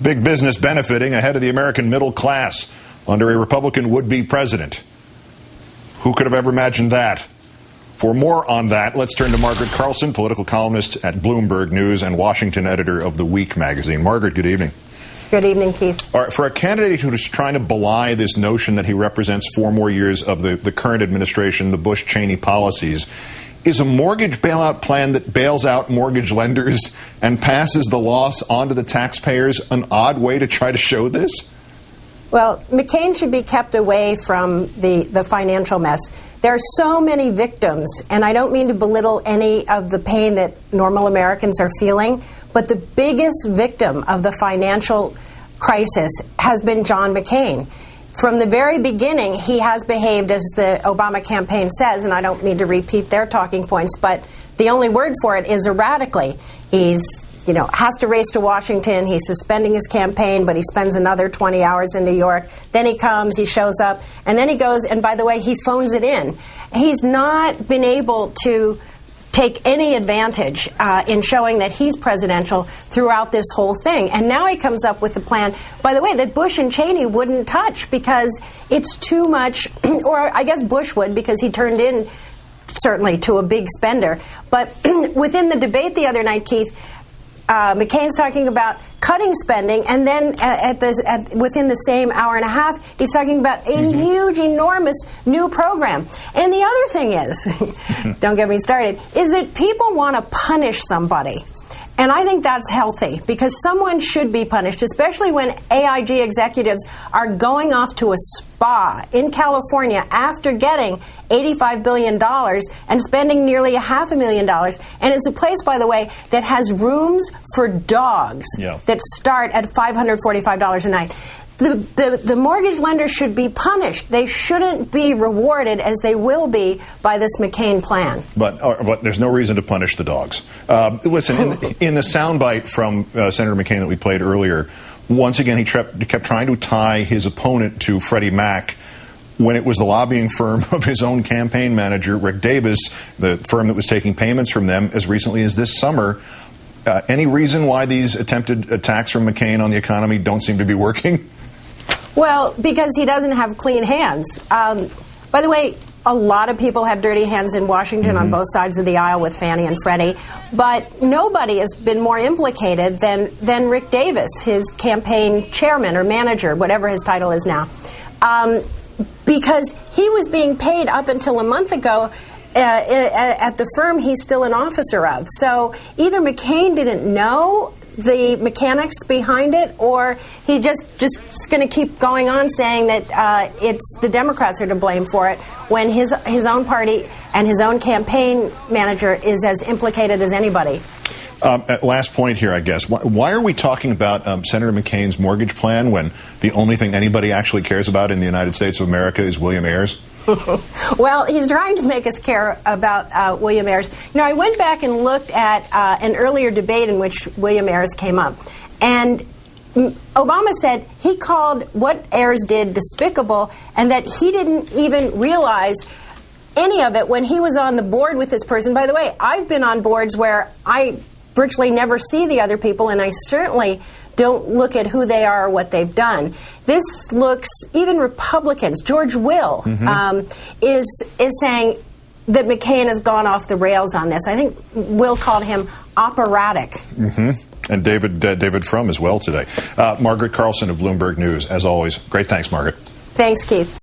Big business benefiting ahead of the American middle class under a Republican would-be president. Who could have ever imagined that? For more on that, let's turn to Margaret Carlson, political columnist at Bloomberg News and Washington editor of The Week magazine. Margaret, good evening. Good evening, Keith. All right, for a candidate who is trying to belie this notion that he represents 4 more years of the current administration, the Bush-Cheney policies, is a mortgage bailout plan that bails out mortgage lenders and passes the loss on to the taxpayers an odd way to try to show this? Well, McCain should be kept away from the financial mess. There are so many victims, and I don't mean to belittle any of the pain that normal Americans are feeling, but the biggest victim of the financial crisis has been John McCain. From the very beginning, he has behaved as the Obama campaign says, and I don't need to repeat their talking points, but the only word for it is erratically. He's has to race to Washington. He's suspending his campaign, but he spends another 20 hours in New York. Then he comes, he shows up, and then he goes, and by the way, he phones it in. He's not been able to take any advantage in showing that he's presidential throughout this whole thing. And now he comes up with a plan, by the way, that Bush and Cheney wouldn't touch because it's too much, or I guess Bush would because he turned in certainly to a big spender. But within the debate the other night, Keith, McCain's talking about cutting spending, and then within the same hour and a half, he's talking about a huge, enormous new program. And the other thing is, don't get me started, is that people want to punish somebody. And I think that's healthy, because someone should be punished, especially when AIG executives are going off to a spa in California after getting $85 billion and spending nearly $500,000. And it's a place, by the way, that has rooms for dogs that start at $545 a night. The mortgage lenders should be punished. They shouldn't be rewarded as they will be by this McCain plan. But there's no reason to punish the dogs. Listen, in the soundbite from Senator McCain that we played earlier, once again he kept trying to tie his opponent to Freddie Mac when it was the lobbying firm of his own campaign manager, Rick Davis, the firm that was taking payments from them as recently as this summer. Any reason why these attempted attacks from McCain on the economy don't seem to be working? Well, because he doesn't have clean hands. By the way, a lot of people have dirty hands in Washington on both sides of the aisle with Fannie and Freddie, but nobody has been more implicated than Rick Davis, his campaign chairman or manager, whatever his title is now, because he was being paid up until a month ago at the firm he's still an officer of. So either McCain didn't know the mechanics behind it, or he just going to keep going on saying that it's the Democrats are to blame for it, when his own party and his own campaign manager is as implicated as anybody. Last point here, I guess. Why are we talking about Senator McCain's mortgage plan when the only thing anybody actually cares about in the United States of America is William Ayers? Well, he's trying to make us care about William Ayers. I went back and looked at an earlier debate in which William Ayers came up. And Obama said he called what Ayers did despicable, and that he didn't even realize any of it when he was on the board with this person. By the way, I've been on boards where I virtually never see the other people, and I certainly don't look at who they are or what they've done. This looks, even Republicans, George Will is saying that McCain has gone off the rails on this. I think Will called him operatic. And David Frum as well today. Margaret Carlson of Bloomberg News, as always. Great thanks, Margaret. Thanks, Keith.